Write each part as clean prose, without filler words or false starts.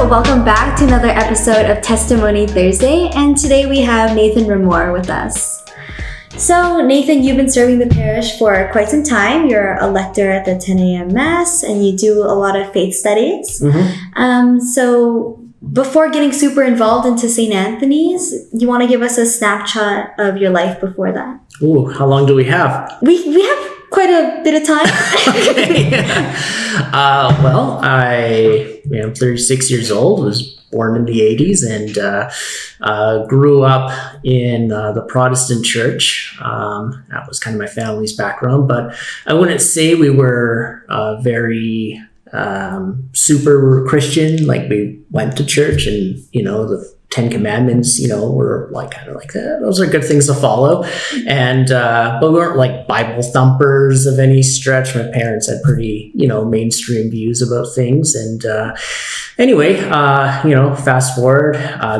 welcome back to another episode of Testimony Thursday, and today we have Nathan Rumohr with us. So Nathan, you've been serving the parish for quite some time. You're a lector at the 10 a.m. Mass, and you do a lot of faith studies. So before getting super involved into St. Anthony's, you want to give us a snapshot of your life before that? Ooh, how long do we have? We have quite a bit of time. Okay. Well, I am 36 years old, was born in the 80s, and grew up in the Protestant church. That was kind of my family's background, but I wouldn't say we were very super Christian. Like, we went to church, and the 10 Commandments, were like kind of like that. Those are good things to follow. And, but we weren't like Bible thumpers of any stretch. My parents had pretty, mainstream views about things. And, anyway, fast forward,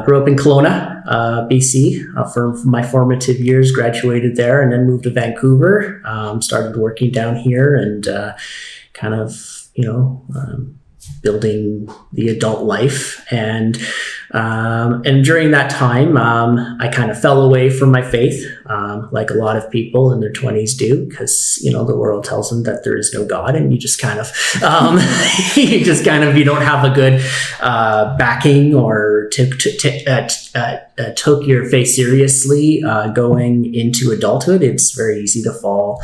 grew up in Kelowna, BC, for my formative years, graduated there, and then moved to Vancouver, started working down here, and, kind of, building the adult life. And during that time, I kind of fell away from my faith, like a lot of people in their 20s do, because, the world tells them that there is no God, and you just kind of, you don't have a good backing or took your faith seriously going into adulthood. It's very easy to fall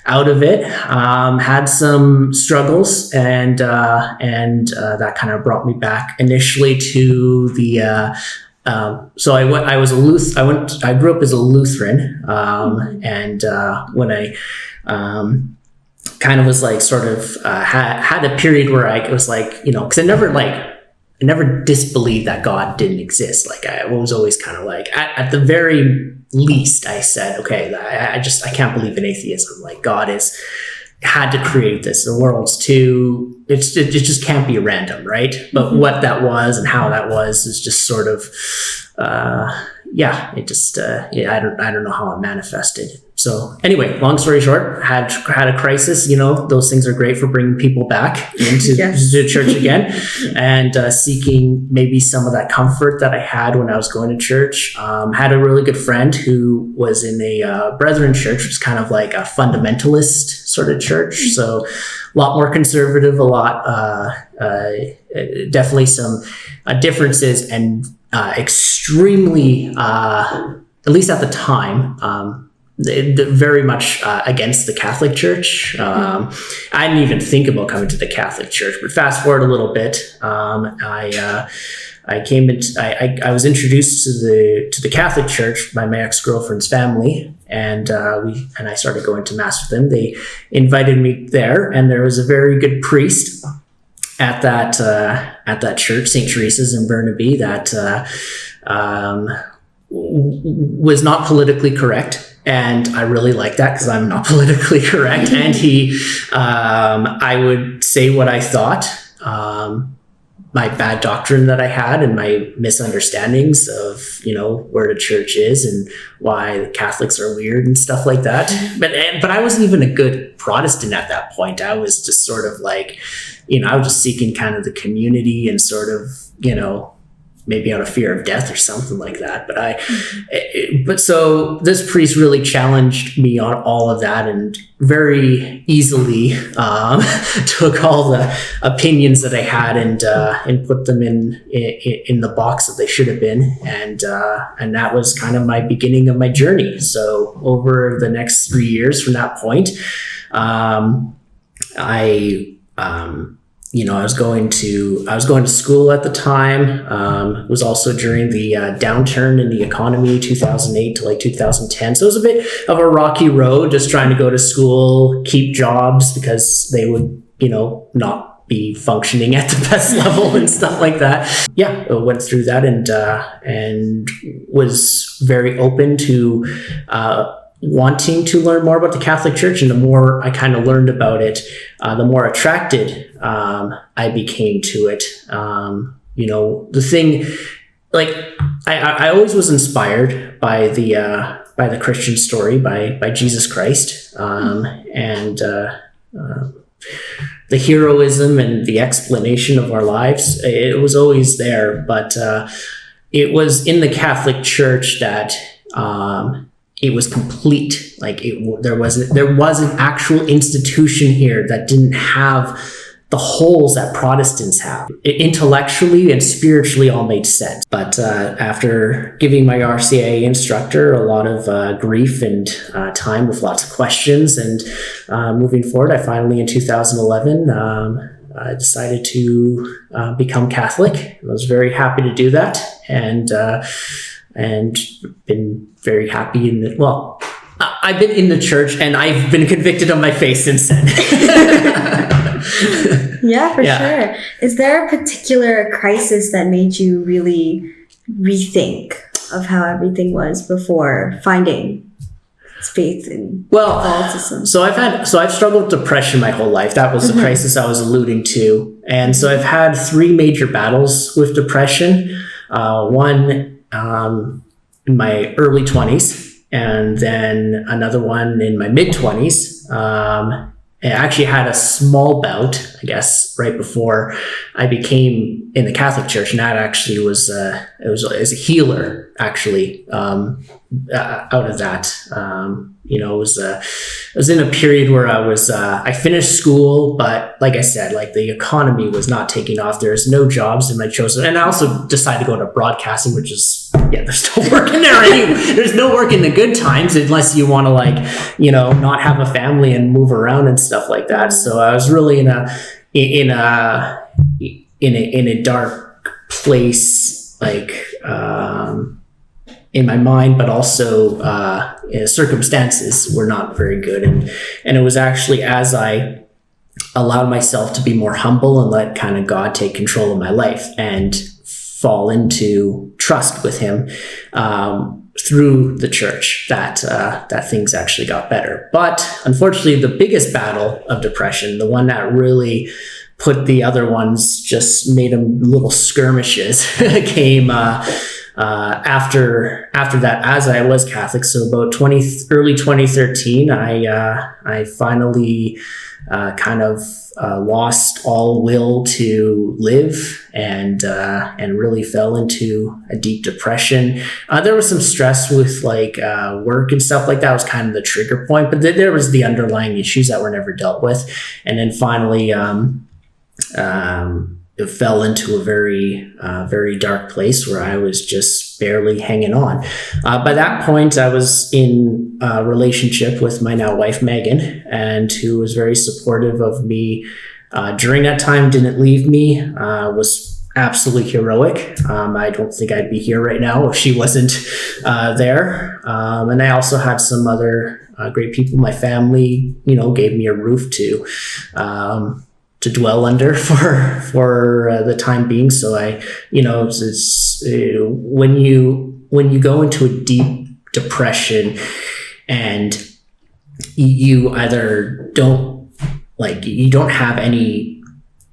out of it. Had some struggles, and that kind of brought me back initially to the so I grew up as a Lutheran, and when I kind of was like sort of had a period where I was like, because I never disbelieved that God didn't exist. Like, I was always kind of like, at the very least, I said, okay, I can't believe in atheism. Like, God had to create this. The world's too, it just can't be random, right? But what that was and how that was is just sort of, I don't know how it manifested. So anyway, long story short, had a crisis. Those things are great for bringing people back into the church again, and seeking maybe some of that comfort that I had when I was going to church. Had a really good friend who was in a Brethren church, which is kind of like a fundamentalist sort of church. So a lot more conservative, a lot, definitely some differences, and extremely, at least at the time, very much against the Catholic Church. I didn't even think about coming to the Catholic Church, but fast forward a little bit, I was introduced to the Catholic Church by my ex-girlfriend's family, and I started going to Mass with them. They invited me there, and there was a very good priest at that church, St. Teresa's in Burnaby, that was not politically correct. And I really like that, because I'm not politically correct. And he, I would say what I thought, my bad doctrine that I had, and my misunderstandings of, where the church is and why the Catholics are weird and stuff like that. But I wasn't even a good Protestant at that point. I was just sort of like, I was just seeking kind of the community and sort of, maybe out of fear of death or something like that. But so this priest really challenged me on all of that, and very easily took all the opinions that I had and put them in the box that they should have been. And that was kind of my beginning of my journey. So over the next 3 years from that point, I was going to school at the time. It was also during the downturn in the economy, 2008 to like 2010. So it was a bit of a rocky road, just trying to go to school, keep jobs, because they would, not be functioning at the best level and stuff like that. Yeah, I went through that, and was very open to wanting to learn more about the Catholic Church. And the more I kind of learned about it, the more attracted I became to it. The thing, like, I always was inspired by the Christian story, by Jesus Christ, and the heroism and the explanation of our lives. It was always there, but it was in the Catholic Church that it was complete. Like there was an actual institution here that didn't have the holes that Protestants have. It intellectually and spiritually all made sense. But after giving my RCIA instructor a lot of grief and time with lots of questions and moving forward, I finally in 2011 I decided to become Catholic. I was very happy to do that, and been very happy in the, well, I've been in the church and I've been convicted on my faith since then. Yeah, for sure. Is there a particular crisis that made you really rethink of how everything was before finding faith in Catholicism? So I've struggled with depression my whole life. That was the crisis I was alluding to. And so I've had 3 major battles with depression. One in my early 20s, and then another one in my mid 20s. I actually had a small bout, I guess, right before I became in the Catholic Church, and that actually was as a healer, actually, out of that. It was in a period where I finished school, but like I said, like the economy was not taking off. There's no jobs in my chosen, and I also decided to go into broadcasting, which is, there's no work in there anyway. There's no work in the good times unless you want to not have a family and move around and stuff like that. So I was really in a dark place, like in my mind, but also circumstances were not very good. And it was actually as I allowed myself to be more humble and let kind of God take control of my life and fall into trust with him through the church that things actually got better. But unfortunately, the biggest battle of depression, the one that really put the other ones, just made them little skirmishes, came after that, as I was Catholic. So about early 2013, I finally kind of lost all will to live and really fell into a deep depression. There was some stress with work and stuff like that. Was kind of the trigger point, but there was the underlying issues that were never dealt with. And then finally, it fell into a very dark place where I was just barely hanging on. By that point, I was in a relationship with my now wife, Megan, and who was very supportive of me during that time, didn't leave me, was absolutely heroic. I don't think I'd be here right now if she wasn't there. And I also had some other great people. My family, gave me a roof to dwell under for the time being. So when you go into a deep depression and you either you don't have any,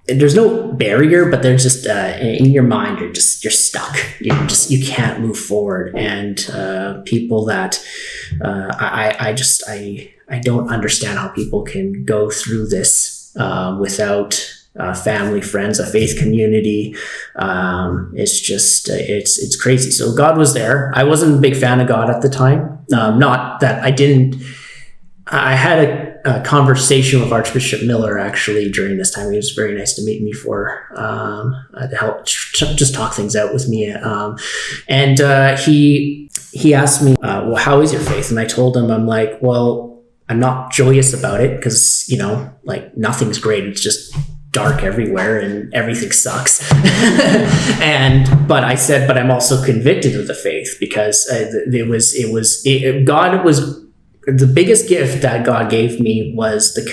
there's no barrier, but there's just in your mind you're stuck. You can't move forward. And people that I don't understand how people can go through this without family, friends, a faith community. It's crazy. So God was there. I wasn't a big fan of God at the time. Not that I didn't. I had a conversation with Archbishop Miller actually during this time. He was very nice to meet me to help just talk things out with me. And he asked me, well, how is your faith? And I told him, I'm like, well, I'm not joyous about it because, nothing's great. It's just dark everywhere and everything sucks. But I said, but I'm also convicted of the faith because God was, the biggest gift that God gave me was the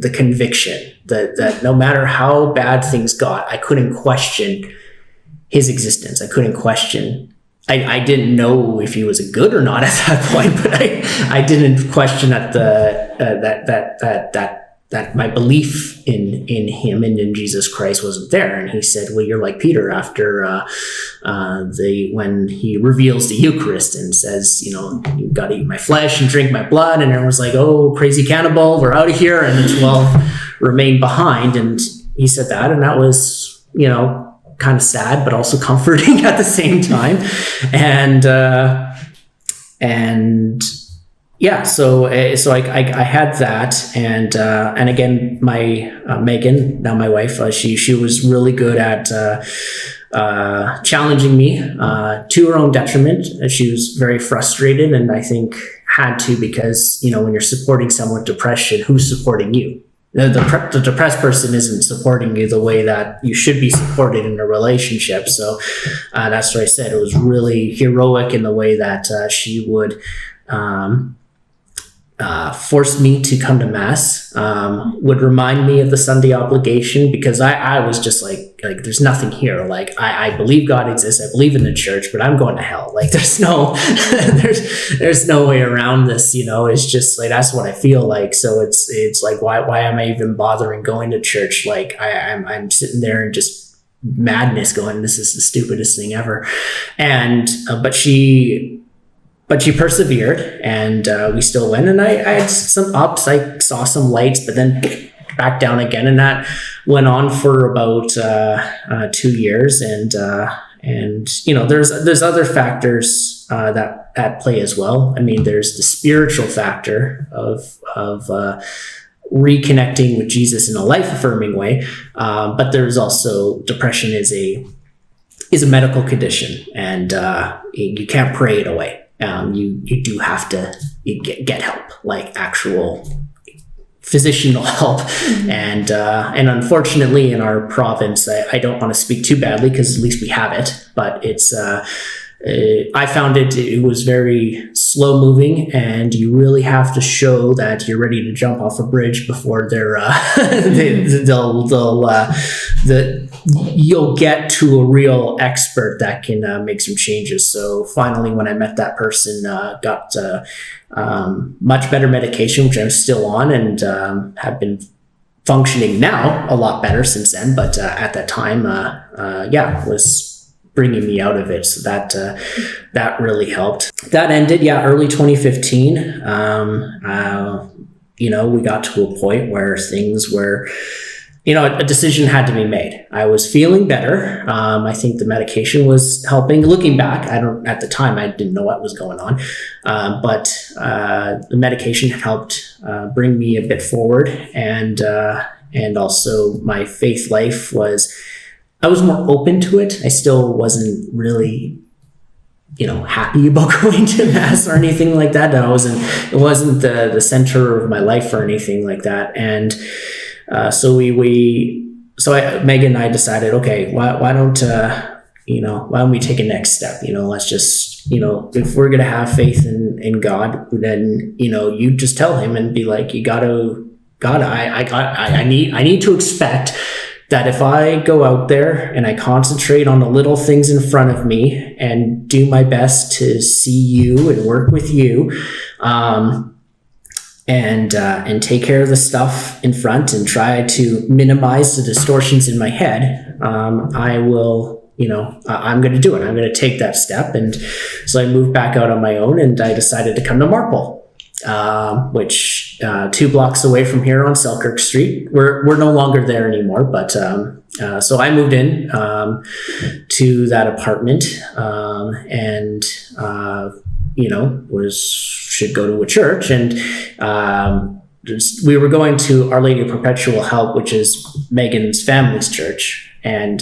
conviction that no matter how bad things got, I couldn't question his existence. I couldn't question. I didn't know if he was a good or not at that point, but I didn't question that that my belief in him and in Jesus Christ wasn't there. And he said, well, you're like Peter after when he reveals the Eucharist and says, you've got to eat my flesh and drink my blood. And everyone's like, oh, crazy cannibal, we're out of here. And the 12 remain behind. And he said that, and that was, kind of sad, but also comforting at the same time. And yeah, so I had that, and again, my Megan, now my wife, she was really good at challenging me to her own detriment. She was very frustrated, and I think had to, because when you're supporting someone with depression, who's supporting you? The depressed person isn't supporting you the way that you should be supported in a relationship. So that's what I said. It was really heroic in the way that she would force me to come to Mass, would remind me of the Sunday obligation, because I was just like there's nothing here. Like I believe God exists, I believe in the church, but I'm going to hell. Like there's no there's no way around this. It's just like that's what I feel like. So it's like why am I even bothering going to church? Like I'm sitting there and just madness going, this is the stupidest thing ever. And but she persevered, and we still went. And I had some ups. I saw some lights, but then back down again. And that went on for about 2 years. And there's other factors that at play as well. I mean, there's the spiritual factor of reconnecting with Jesus in a life-affirming way, but there's also depression is a medical condition, and you can't pray it away. You do have to get help, like actual physicianal help. And unfortunately in our province, I don't want to speak too badly, because at least we have it, but it's I found it was you're slow moving, and you really have to show that you're ready to jump off a bridge before you'll get to a real expert that can make some changes. So finally, when I met that person, got much better medication, which I'm still on, and have been functioning now a lot better since then. But at that time, was bringing me out of it. So that really helped. That ended, early 2015. We got to a point where things were, a decision had to be made. I was feeling better. I think the medication was helping. Looking back, at the time, I didn't know what was going on. But the medication helped bring me a bit forward. And also my faith life I was more open to it. I still wasn't really, happy about going to Mass or anything like that. It wasn't the center of my life or anything like that. And so Megan and I decided, okay, why don't we take a next step? Let's just, if we're going to have faith in God, then, you just tell him and be like, I need to expect that if I go out there and I concentrate on the little things in front of me and do my best to see you and work with you, and take care of the stuff in front and try to minimize the distortions in my head, I will, I'm going to do it. I'm going to take that step. And so I moved back out on my own, and I decided to come to Marvellous, which 2 blocks away from here on Selkirk Street. We're no longer there anymore, but so I moved in to that apartment, and should go to a church, and we were going to Our Lady of Perpetual Help, which is Megan's family's church, and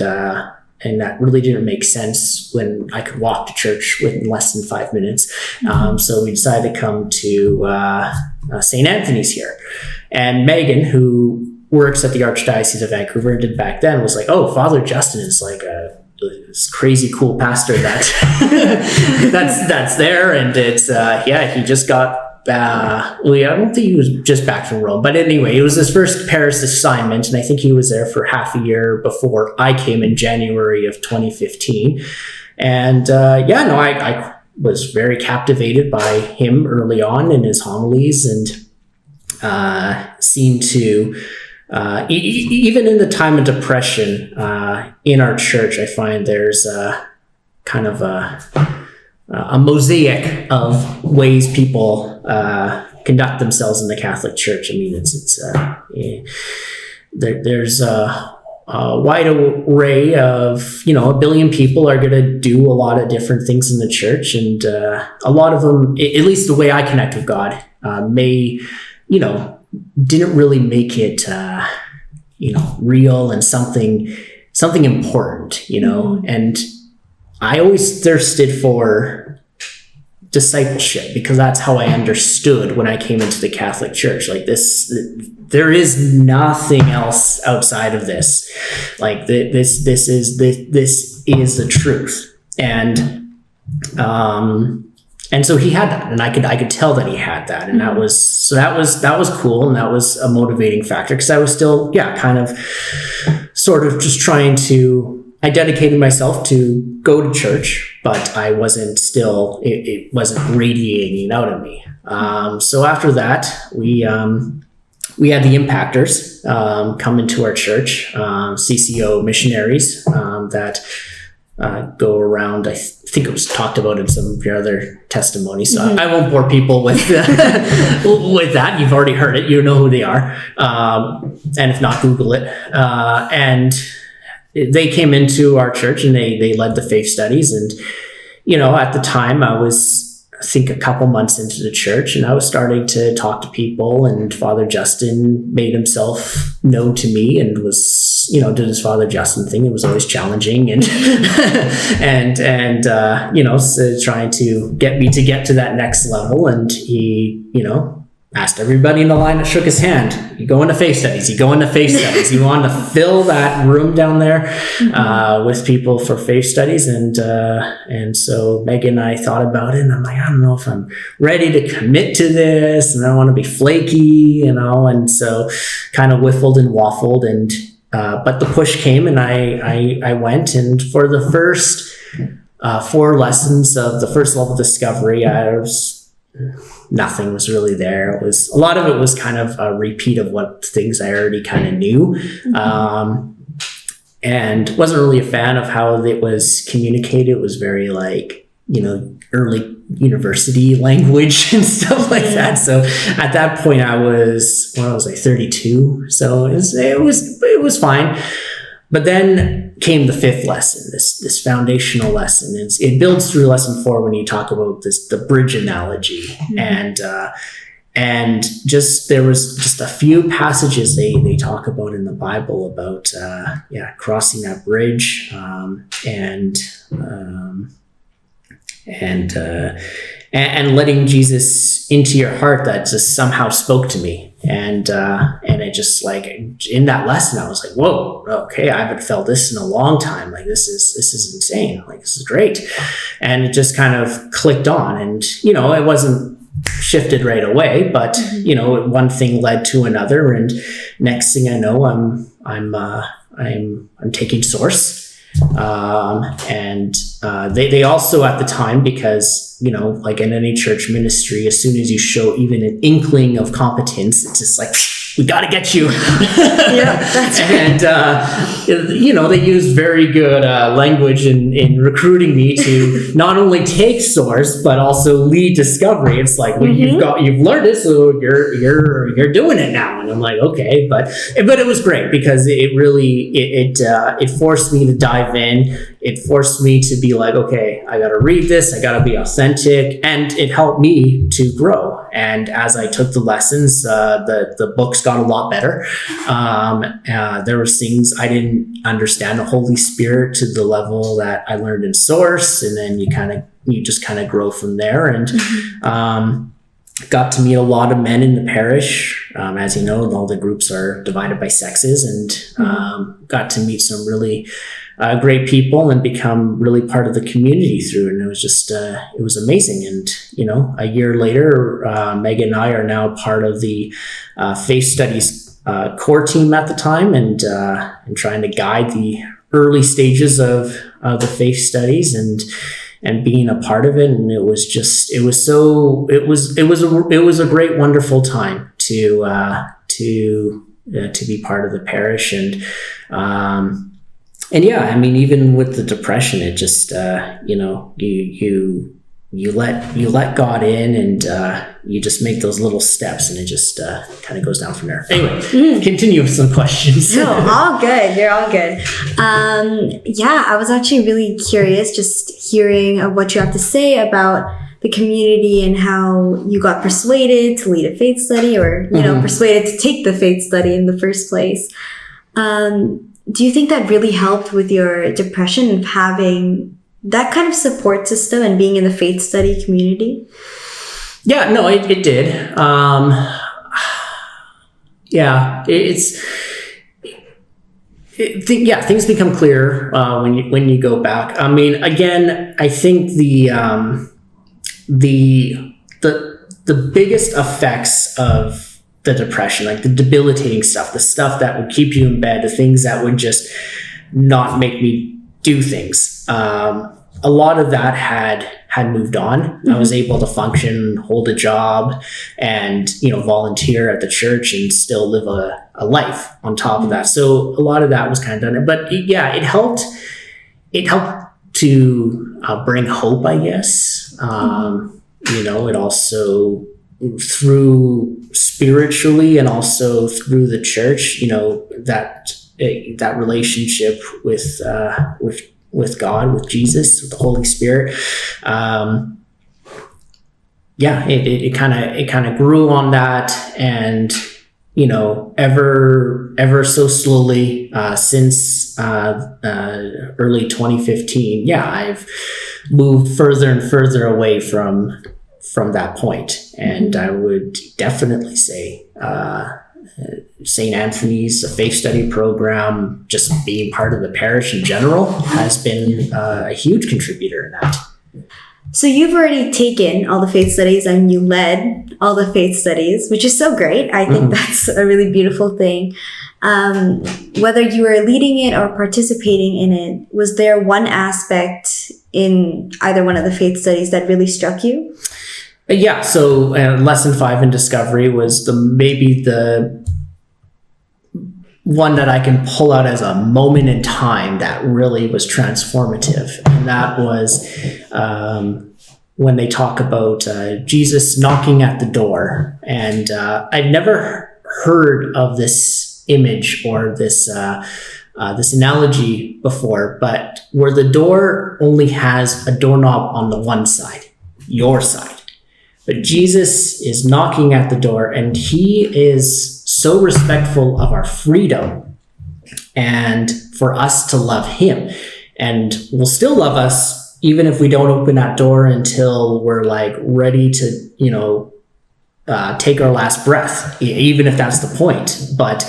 that really didn't make sense when I could walk to church within less than 5 minutes. So we decided to come to St Anthony's here. And Megan, who works at the Archdiocese of Vancouver and did back then, was like, oh, Father Justin is like this crazy cool pastor that's there. And it's, he just got, I don't think he was just back from Rome, but anyway, it was his first Paris assignment, and I think he was there for half a year before I came in January of 2015. And I was very captivated by him early on in his homilies, and seemed to even in the time of depression in our church, I find there's kind of a mosaic of ways people conduct themselves in the Catholic Church. I mean, there's a wide array of, 1 billion people are going to do a lot of different things in the church. And a lot of them, at least the way I connect with God, didn't really make it, real and something important, and I always thirsted for discipleship because that's how I understood when I came into the Catholic Church. Like this, there is nothing else outside of this. Like this is the truth. And so he had that, and I could tell that he had that, and that was cool, and that was a motivating factor because I was still, kind of, sort of just trying to. I dedicated myself to go to church, but I wasn't still. It wasn't radiating out of me. So after that, we had the impactors come into our church, CCO missionaries that. Go around. I think it was talked about in some of your other testimonies, so I won't bore people with with that. You've already heard it. You know who they are, and if not, Google it. And they came into our church and they led the faith studies. And at the time, I was, I think, a couple months into the church, and I was starting to talk to people. And Father Justin made himself known to me and was. Did his Father Justin thing. It was always challenging and so trying to get me to get to that next level. And he, asked everybody in the line that shook his hand, you go into faith studies, you wanted to fill that room down there with people for faith studies. And so Megan and I thought about it, and I'm like, I don't know if I'm ready to commit to this, and I don't want to be flaky, and so kind of whiffled and waffled, and but the push came, and I went, and for the first 4 lessons of the first level discovery, nothing was really there. A lot of it was kind of a repeat of what things I already kind of knew, and wasn't really a fan of how it was communicated. It was very early university language and stuff like that. So at that point I was 32. So it was fine. But then came the 5th lesson, this foundational lesson. It builds through lesson 4 when you talk about the bridge analogy. And just there was just a few passages they talk about in the Bible about crossing that bridge and letting Jesus into your heart that just somehow spoke to me. And it just in that lesson, I was like, whoa, okay, I haven't felt this in a long time. Like, this is insane. Like, this is great. And it just kind of clicked on, and, it wasn't shifted right away, but, one thing led to another. And next thing I know, I'm taking Source. They also at the time, because like in any church ministry, as soon as you show even an inkling of competence, it's just like, we got to get you. Yeah, that's right. And they used very good language in recruiting me to not only take Source but also lead discovery. It's like, well, you've learned it, so you're doing it now. And I'm like, okay, but it was great because it really it forced me to dive in. It forced me to be like, okay, I got to read this. I got to be authentic, and it helped me to grow. And as I took the lessons, the books got a lot better. There were things I didn't understand the Holy Spirit to the level that I learned in Source, and then you just kind of grow from there. And got to meet a lot of men in the parish. As you know, all the groups are divided by sexes, and got to meet some really great people and become really part of the community through it. And it was just, it was amazing. And, a year later, Megan and I are now part of the Faith Studies core team at the time, and trying to guide the early stages of the Faith Studies and being a part of it. And it was a great, wonderful time to be part of the parish. And yeah, I mean, even with the depression, it just, you let God in, and you just make those little steps, and it just kind of goes down from there. Anyway, continue with some questions. No, all good. You're all good. I was actually really curious just hearing of what you have to say about the community and how you got persuaded to lead a faith study, or persuaded to take the faith study in the first place. Do you think that really helped with your depression and having that kind of support system and being in the faith study community? Yeah, no, it did. Things become clear when you go back. I mean, again, I think the biggest effects of the depression, like the debilitating stuff, the stuff that would keep you in bed, the things that would just not make me do things. A lot of that had moved on. Mm-hmm. I was able to function, hold a job, and volunteer at the church and still live a life on top of that. So a lot of that was kind of done. But it helped. It helped to bring hope, I guess. It also, through spiritually and also through the church, that relationship with God, with Jesus, with the Holy Spirit. It kind of grew on that, and ever so slowly since early 2015, I've moved further and further away from that point. And I would definitely say St. Anthony's, a faith study program, just being part of the parish in general, has been a huge contributor in that. So you've already taken all the faith studies and you led all the faith studies, which is so great. I think that's a really beautiful thing. Whether you were leading it or participating in it, was there one aspect in either one of the faith studies that really struck you? Yeah, so lesson 5 in discovery was maybe the one that I can pull out as a moment in time that really was transformative. And that was when they talk about Jesus knocking at the door. And I'd never heard of this image or this analogy before, but where the door only has a doorknob on the one side, your side. But Jesus is knocking at the door, and he is so respectful of our freedom and for us to love him, and will still love us even if we don't open that door until we're like ready to, take our last breath, even if that's the point. But,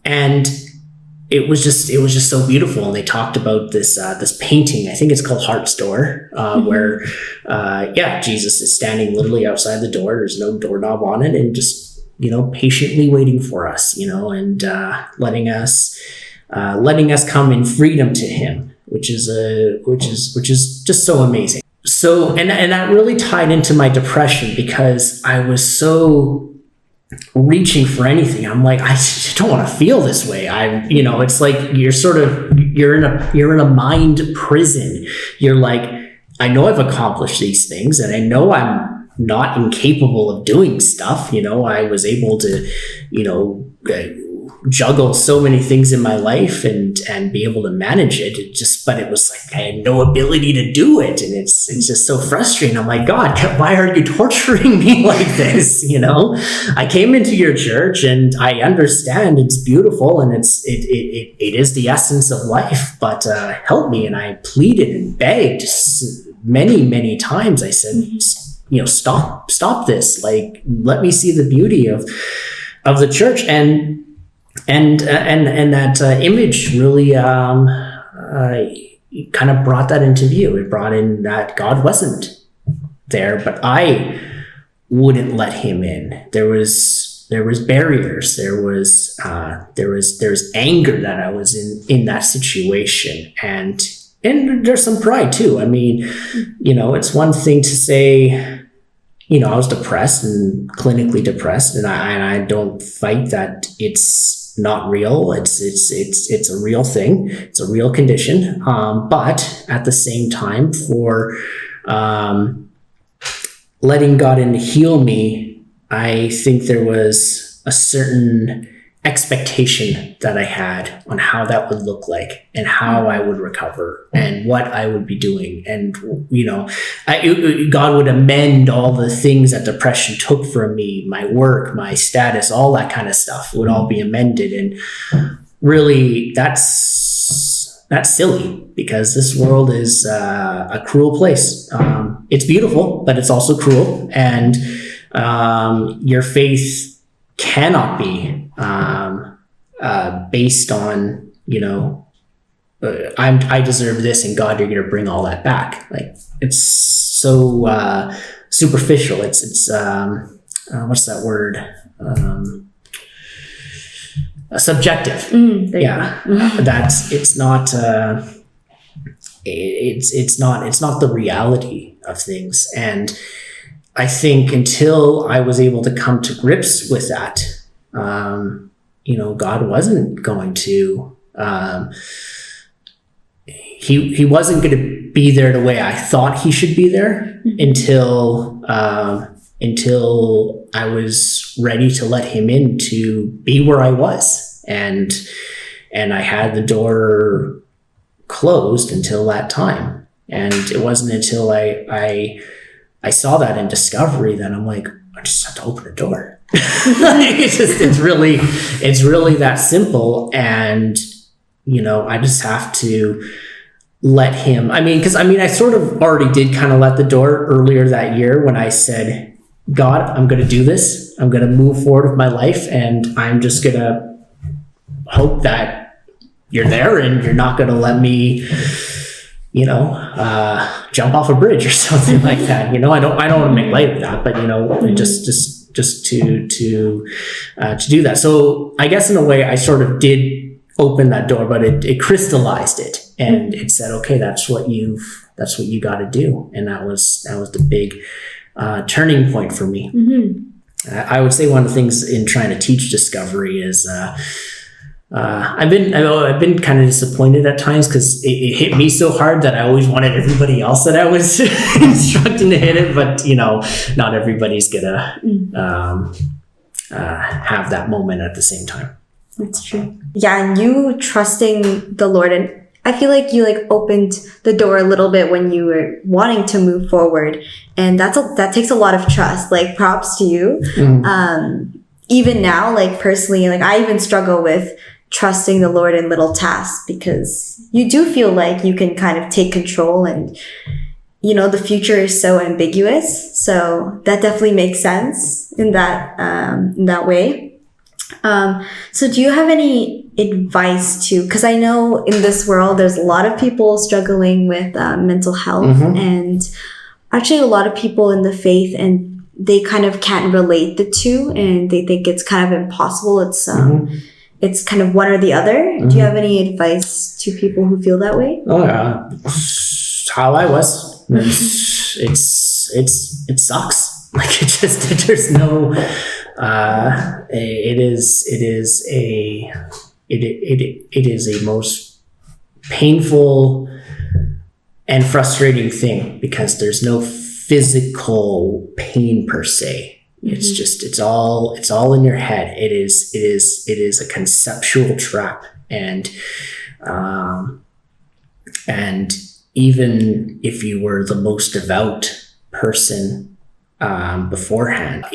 and it was just so beautiful. And they talked about this painting, I think it's called Heart's Door, where, Jesus is standing literally outside the door. There's no doorknob on it, and just, patiently waiting for us, and letting us come in freedom to him, which is just so amazing. So, and that really tied into my depression, because I was so reaching for anything. I'm like, I just don't want to feel this way. It's like you're in a mind prison. You're like, I know I've accomplished these things, and I know I'm not incapable of doing stuff. I was able to, juggle so many things in my life and be able to manage it. But it was like I had no ability to do it, and it's just so frustrating. I'm like, God, why are you torturing me like this? I came into your church, and I understand it's beautiful, and it is the essence of life. But help me. And I pleaded and begged many times. I said, stop this. Like, let me see the beauty of the church. And that image really kind of brought that into view. It brought in that God wasn't there, but I wouldn't let him in. There was barriers. There was anger that I was in that situation, and there's some pride too. I mean, it's one thing to say, I was depressed and clinically depressed, and I don't fight that it's not real. It's a real thing. It's a real condition. But at the same time, for letting God in to heal me, I think there was a certain expectation that I had on how that would look like and how I would recover and what I would be doing. And, God would amend all the things that depression took from me, my work, my status, all that kind of stuff would all be amended. And really that's silly, because this world is a cruel place. It's beautiful, but it's also cruel. And your faith cannot be based on, I deserve this, and God, you're going to bring all that back. Like, it's so superficial. It's what's that word? Subjective. Yeah, it's not the reality of things. And I think until I was able to come to grips with that, God wasn't going to, he wasn't going to be there the way I thought he should be there until I was ready to let him in to be where I was. And I had the door closed until that time. And it wasn't until I saw that in discovery that I'm like, I just have to open the door. it's really that simple. And, I just have to let him, I sort of already did kind of let the door earlier that year when I said, God, I'm going to do this. I'm going to move forward with my life. And I'm just going to hope that you're there and you're not going to let me, jump off a bridge or something like that. I don't want to make light of that, but just to do that. So I guess in a way I sort of did open that door, but it crystallized it, and it said, okay, that's what you got to do. And that was the big turning point for me. I would say one of the things in trying to teach discovery is, I've been kind of disappointed at times, because it hit me so hard that I always wanted everybody else that I was instructing to hit it, but not everybody's gonna have that moment at the same time. That's true. Yeah, and you trusting the Lord, and I feel like you opened the door a little bit when you were wanting to move forward, and that takes a lot of trust. Props to you. Even now, personally, I even struggle with trusting the Lord in little tasks, because you do feel like you can kind of take control, and the future is so ambiguous. So that definitely makes sense in that way. So do you have any advice because I know in this world there's a lot of people struggling with mental health, and actually a lot of people in the faith, and they kind of can't relate the two, and they think it's kind of impossible. It's kind of one or the other. Do you have any advice to people who feel that way? Oh yeah, how I was. It sucks. There's no. It is a most painful and frustrating thing, because there's no physical pain per se. It's just, it's all in your head. It is a conceptual trap. And even if you were the most devout person, beforehand,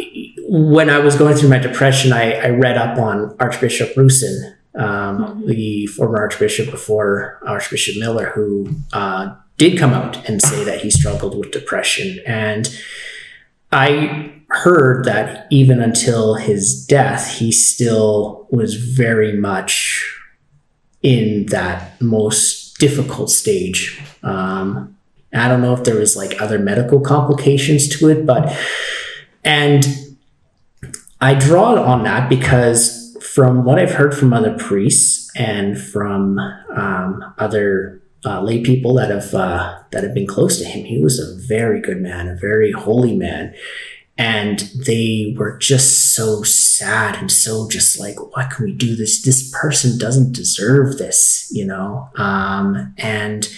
when I was going through my depression, I read up on Archbishop Rusin, the former Archbishop before Archbishop Miller, who, did come out and say that he struggled with depression. And I heard that even until his death, he still was very much in that most difficult stage. I don't know if there was other medical complications to it, and I draw on that because from what I've heard from other priests and from other lay people that have been close to him, he was a very good man, a very holy man. And they were just so sad and so just what can we do? This person doesn't deserve this, And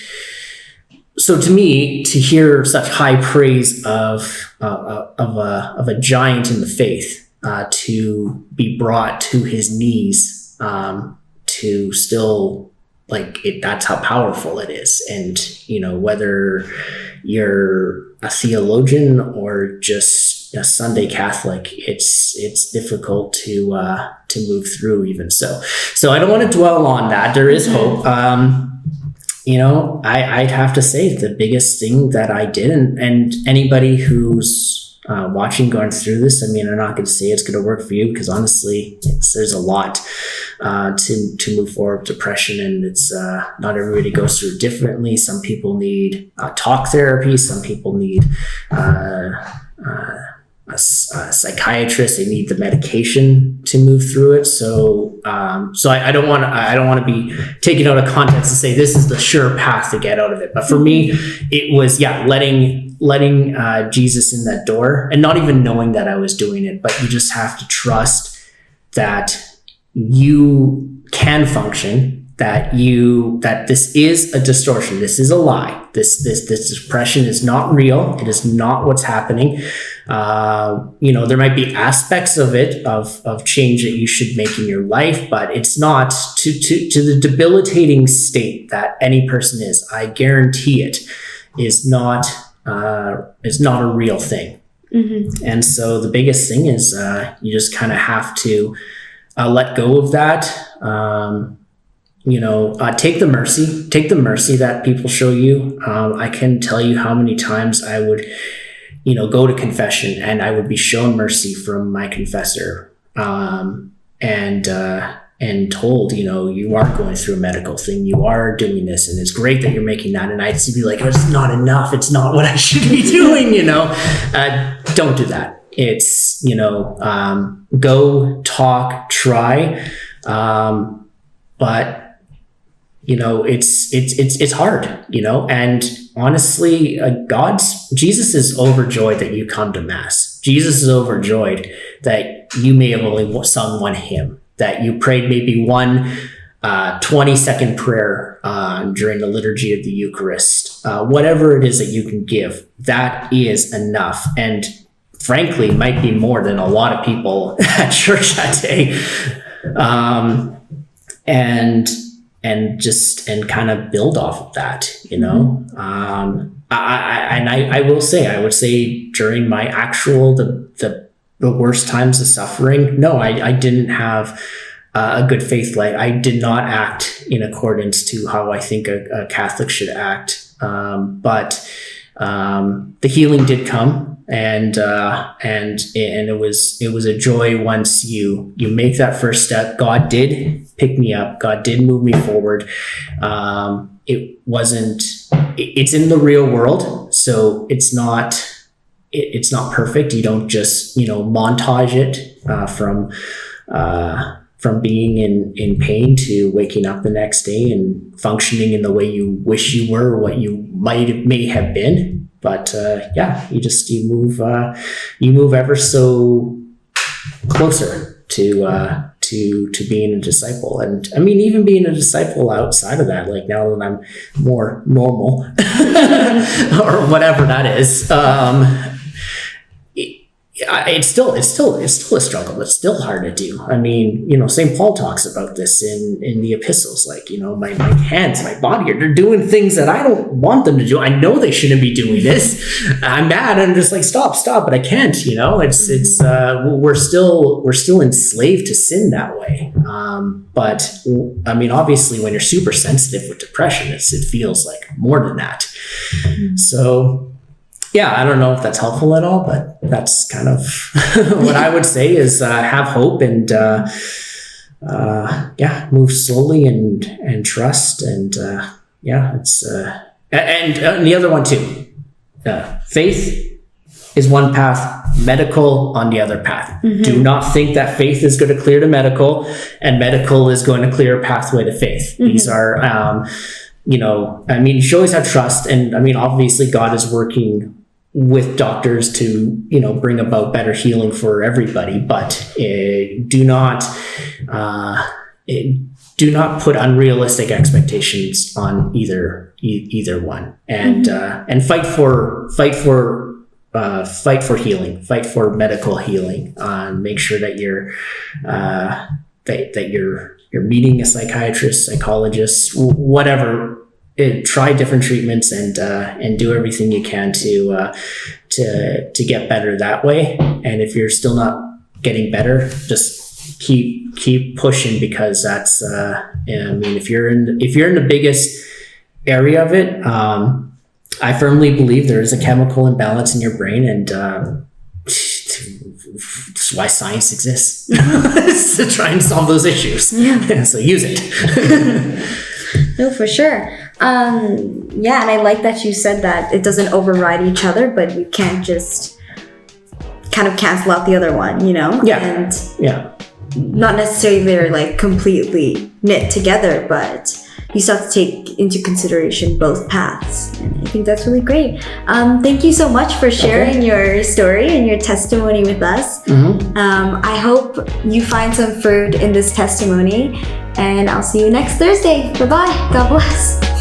so to me, to hear such high praise of a giant in the faith, to be brought to his knees, to still like it, that's how powerful it is. And, whether you're a theologian or just a Sunday Catholic, it's difficult to move through even so. So I don't want to dwell on that. There is hope. I'd have to say the biggest thing that I did, and anybody who's watching, going through this, I'm not going to say it's going to work for you, because honestly, there's a lot to move forward with depression, and it's not everybody goes through it differently. Some people need talk therapy. Some people need a psychiatrist. They need the medication to move through it. So I don't want to be taken out of context and say this is the sure path to get out of it. But for me, it was letting Jesus in that door, and not even knowing that I was doing it. But you just have to trust that you can function. That this is a distortion. This is a lie. This depression is not real. It is not what's happening. There might be aspects of it, of change that you should make in your life, but it's not to the debilitating state that any person is. I guarantee it is not a real thing. Mm-hmm. And so the biggest thing is you just kind of have to let go of that. Take the mercy that people show you. I can tell you how many times I would, go to confession and I would be shown mercy from my confessor, and told, you are going through a medical thing, you are doing this, and it's great that you're making that. And I'd be like, it's not enough. It's not what I should be doing, don't do that. It's, go talk, try. But it's hard, and honestly, Jesus is overjoyed that you come to Mass. Jesus is overjoyed that you may have only sung one hymn, that you prayed maybe one 20-second prayer during the liturgy of the Eucharist. Whatever it is that you can give, that is enough. And frankly, might be more than a lot of people at church that day. And kind of build off of that, I would say during my the worst times of suffering, no, I didn't have a good faith life. I did not act in accordance to how I think a Catholic should act. But the healing did come. And it was a joy once you make that first step. God did pick me up. God did move me forward. It's in the real world, so it's not perfect. You don't just, montage it, from being in pain to waking up the next day and functioning in the way you wish you were, or what you may have been. But you move ever so closer to being a disciple. And even being a disciple outside of that, like now that I'm more normal or whatever that is, it's still a struggle. It's still hard to do. St. Paul talks about this in the epistles, like, my hands, my body, they're doing things that I don't want them to do. I know they shouldn't be doing this. I'm mad. I'm just like, stop, but I can't, it's we're still enslaved to sin that way. But obviously when you're super sensitive with depression, it feels like more than that. So, yeah, I don't know if that's helpful at all, but that's kind of what I would say is have hope and move slowly and trust. And it's and the other one too. Faith is one path, medical on the other path. Mm-hmm. Do not think that faith is going to clear to medical and medical is going to clear a pathway to faith. Mm-hmm. These are, you should always have trust. And obviously God is working with doctors to, bring about better healing for everybody, but do not do not put unrealistic expectations on either one, and fight for healing, fight for medical healing. Make sure that you're meeting a psychiatrist, psychologist, whatever. Try different treatments and do everything you can to get better that way. And if you're still not getting better, just keep pushing, because that's if you're in the biggest area of it, I firmly believe there is a chemical imbalance in your brain, and that's why science exists, to try and solve those issues. Yeah. So use it. No, for sure. And I like that you said that it doesn't override each other, but you can't just kind of cancel out the other one, Yeah. And not necessarily they're like completely knit together, but you still have to take into consideration both paths. And I think that's really great. Thank you so much for sharing your story and your testimony with us. I hope you find some fruit in this testimony, and I'll see you next Thursday. Bye-bye. God bless.